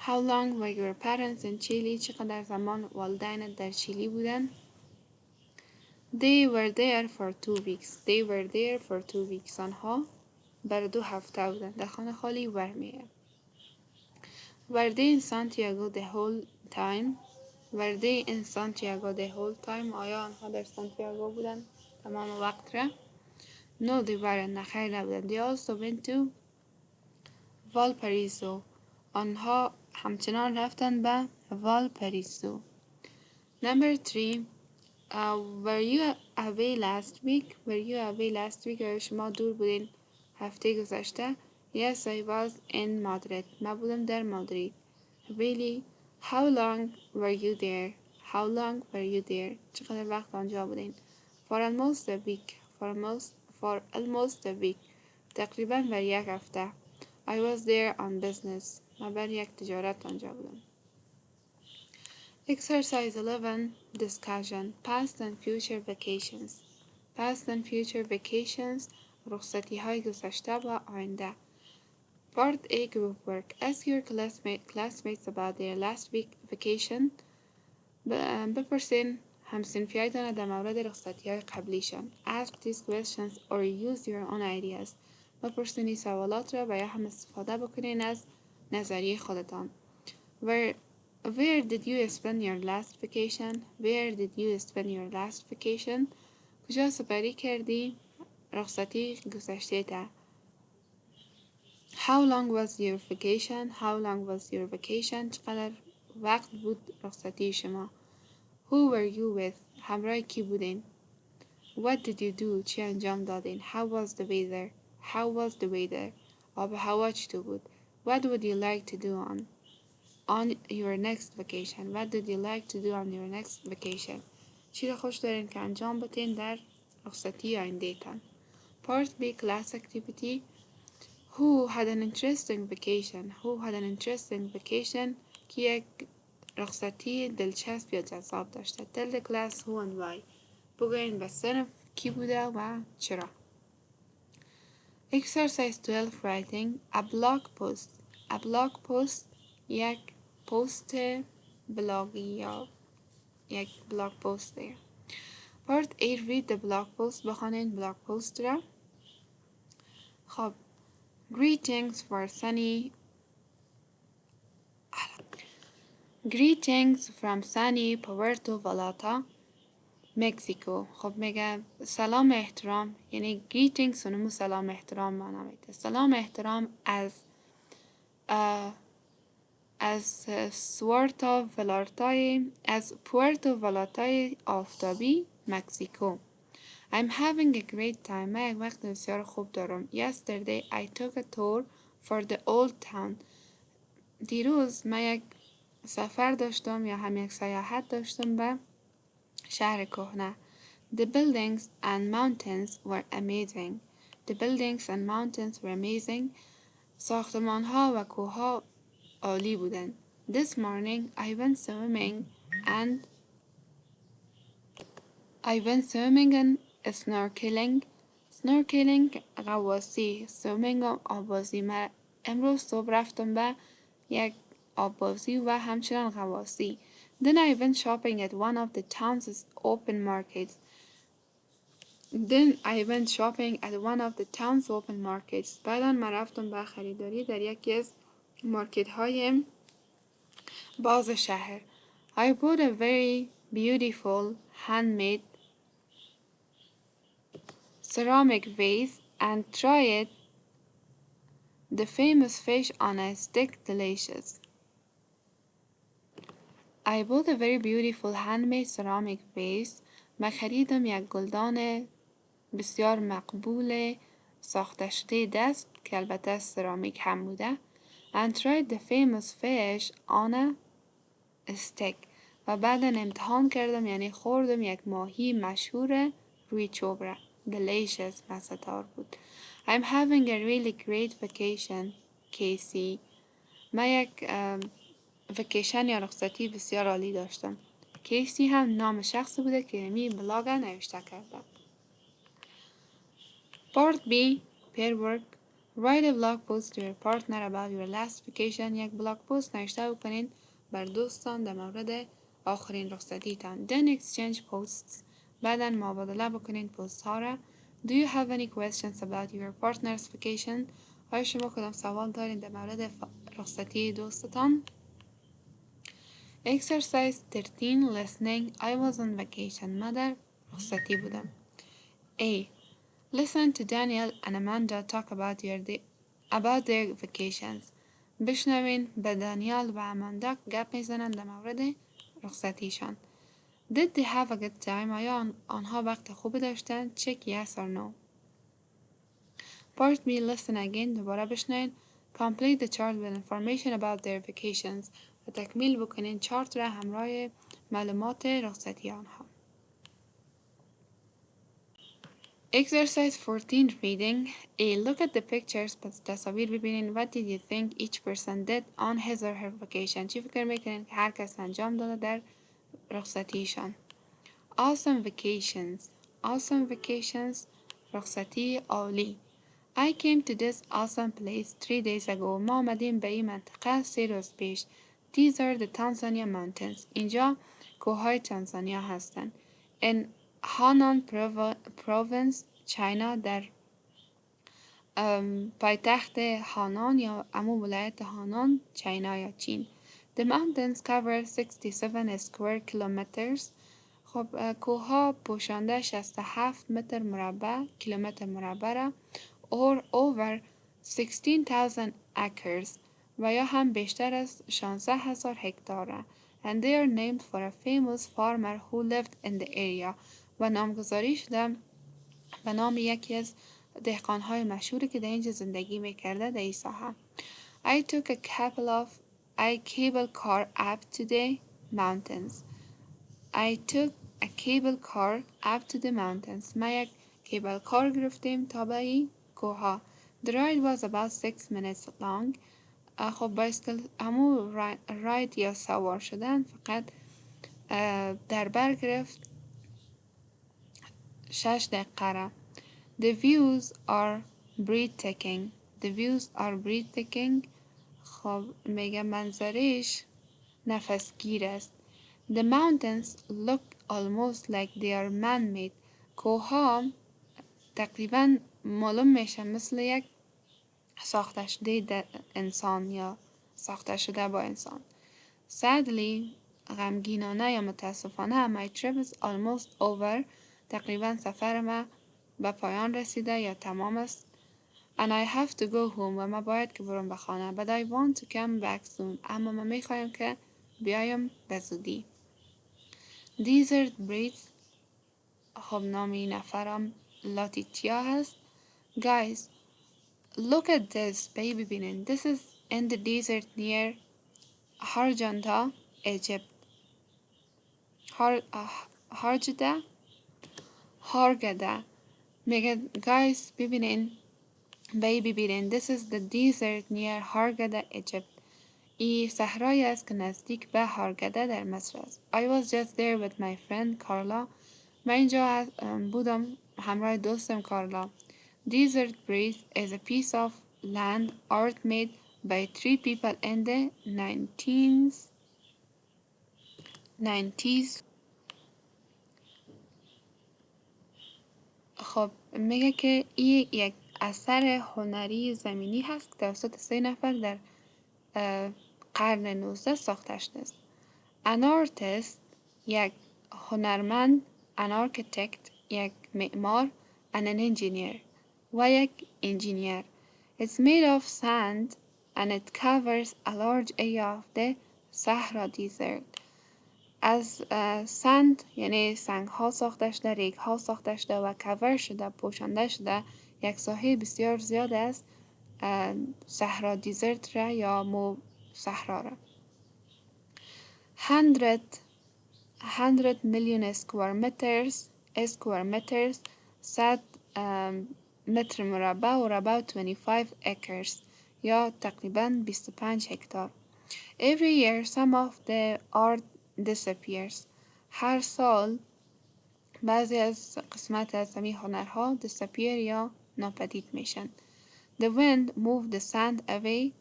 How long were your parents in Chile? چقدر زمان والدینت در شیلی بودن؟ They were there for 2 weeks. They were there for 2 weeks. آنها بر 2 هفته بودن. در خانه خالی were میه. Were they in Santiago the whole time? Were they in Santiago the whole time? آیا آنها در سانتیاگو بودن تمام وقت را؟ No, they weren't. نخیر نبودن. They also went to Valparaiso. آنها همچنان رفتن به Valparaiso. Number 3. Were you away last week? Were you away last week? آیا شما دور بودین هفته گذشته؟ Yes, I was in Madrid. من بودم در مادرید. Really? How long were you there? How long were you there? چقدر وقت آنجا بودین؟ For almost a week. For almost a week. تقریبا بر یک هفته. I was there on business. من بر یک تجارت آنجا بودم. Exercise 11. Discussion. Past and future vacations. Past and future vacations. رخصتی های گذشته و آینده. Part A. Group work. Ask your classmates about their last week vacation. بپرسین همسنفیایتان در مورد رخصتی های قبلیشان. Ask these questions or use your own ideas. بپرسین این سوالات را و یا هم استفاده بکنین از نظریه خودتان. Where did you spend your last vacation? Where did you spend your last vacation? کجا سپری کردی رخصتی گذشته تا؟ How long was your vacation? How long was your vacation? چقدر وقت بود رخصتی شما؟ Who were you with? همراه کی بودین؟ What did you do? چی انجام دادین؟ How was the weather? How was the weather? آب و هوا چطور بود؟ What would you like to do on your next vacation? What did you like to do on your next vacation? چی را خوش دارین که انجام بدین در رخصتی آینده تان؟ Part B. Class activity. Who had an interesting vacation? Who had an interesting vacation? کی یک رخصتی دلچسب یا جذاب داشته. Tell the class who and why. بگوین به صنف کی بوده و چرا. Exercise 12. Writing. A blog post. A blog post یک پست بلاگی یا یک بلاگ پست ده. Part 8. Read the blog post. بخوانین بلاگ پست را. خب Greetings from sunny Puerto Vallarta, Mexico. خب میگه سلام احترام یعنی greetings و سلام احترام معنا میده. سلام احترام از پورتو والارتای آفتابی مکزیکو. I'm having a great time. من یک وقت بسیار خوب دارم. Yesterday I took a tour for the old town. دیروز من یک سفر داشتم یا هم یک سیاحت داشتم به شهر کهنه. The buildings and mountains were amazing. The buildings and mountains were amazing. ساختمان ها و کوه ها عالی بودن. This morning I went swimming and snorkeling. غواصی. Swimming آبازی. من امروز صبح رفتم به یک آبازی و همچنان غواصی. Then I went shopping at one of the town's open markets. بعدا من رفتم به خریداری در یکی از مارکت های باز شهر. I bought a very beautiful handmade ceramic vase and tried the famous fish on a stick. Delicious. I bought a very beautiful handmade ceramic vase. من خریدم یک گلدان بسیار مقبول ساخته شده دست که البته سرامیک هم بوده. And tried the famous fish on a stick. و بعدا امتحان کردم یعنی خوردم یک ماهی مشهور روی چوبره. Delicious. مزه‌دار بود. I'm having a really great vacation, Casey. من یک وکیشن یا رخصتی بسیار عالی داشتم. کیسی هم نام شخص بوده که می بلاگ نوشته کرده. Part B. Pair work. Write a blog post to your partner about your last vacation. یک بلاگ پست نوشته بکنین بر دوستان در مورد آخرین رخصتیتان. Then exchange posts. بعدا مبادله بکنین پست ها را. Do you have any questions about your partner's vacation? آیا شما کدام سوال دارین در مورد رخصتی دوستتان؟ Exercise 13 listening. I was on vacation. من در رخصتی بودم. A. Listen to Daniel and Amanda talk about their vacations. بشنوین به دانیال و اماندا گپ میزنن در مورد رخصتیشان. Did they have a good time? آیا آنها وقت خوبی داشتن؟ Check yes or no. Part B. Listen again. دوباره بشنوین. Complete the chart with information about their vacations. و تکمیل بکنین چارت را همراه معلومات رخصتی آنها. Exercise 14 reading. A. Look at the pictures. پس تصاویر ببینین. What did you think each person did on his or her vacation? چی فکر میکنین که هر کس انجام داده در رخصتیشان؟ Awesome vacations. Awesome vacations. رخصتی عالی. I came to this awesome place 3 days ago. ما آمدیم به این منطقه 3 روز پیش. These are the Tanzania mountains. اینجا کوههای تانزانیا هستند. In Henan province, China در پایتخت هانان یا امو ولایت هانان چینا یا چین. The mountains cover 67 square kilometers. خب کوها پوشانده 67 متر مربع کیلومتر مربع را or over 16,000 acres و یا هم بیشتر از 16,000 هکتار and they are named for a famous farmer who lived in the area و نامگذاری شده به نام یکی از دهقانهای مشهوری که در اینجا زندگی میکرده در این ساحه. I took a cable car up to the mountains. I took a cable car up to the mountains. ما یک کیبل کار گرفتیم تا به این کوها. The ride was about 6 minutes long. خب بایسکل همو راید یا سوار شدن فقط در بر گرفت 6 دقیقه را. The views are breathtaking. The views are breathtaking. خب میگه منظرش نفسگیر است. The mountains look almost like they are man-made. کوها تقریبا معلوم میشه مثل یک ساخته شده انسان یا ساخته شده با انسان. Sadly, غمگینانه یا متاسفانه my trip is almost over. تقریبا سفر ما به پایان رسیده یا تمام است. And I have to go home و ما باید که برم به خانه. But I want to come back soon. اما من میخوایم که بیایم به زودی. Desert breeze. خب نام این نفرم لاتیتیا هست. Guys, look at this. baby ببینین. This is in the desert near Harjanta, Egypt. هارگده. میگه guys ببینین. baby ببینین. This is the desert near Hargada, Egypt. این صحرایی است که نزدیک به هارگده در مصر است. I was just there with my friend Carla. من اینجا بودم همراه دوستم کارلا. Desert breeze is a piece of land art made by 3 people in the 90s. خب میگه که این یک اثر هنری زمینی هست که توسط 3 نفر در قرن 19 ساخته شده است. An artist یک هنرمند، an architect یک معمار and an engineer و یک انجینیر. It's made of sand and it covers a large area of the Sahara Desert. از سند یعنی سنگ ها ساخته شده، ریگ ها ساخته شده و کور شده، پوشانده شده یک ساحه بسیار زیاد است صحرا دیزرت را یا صحرا را. 100 million square meters 100 متر مربع و about 25 acres یا تقریبا 25 هکتار. Every year some of the art disappears. هر سال بعضی از قسمت از همین هنرها disappear یا ناپدید میشن. The wind moved the sand away,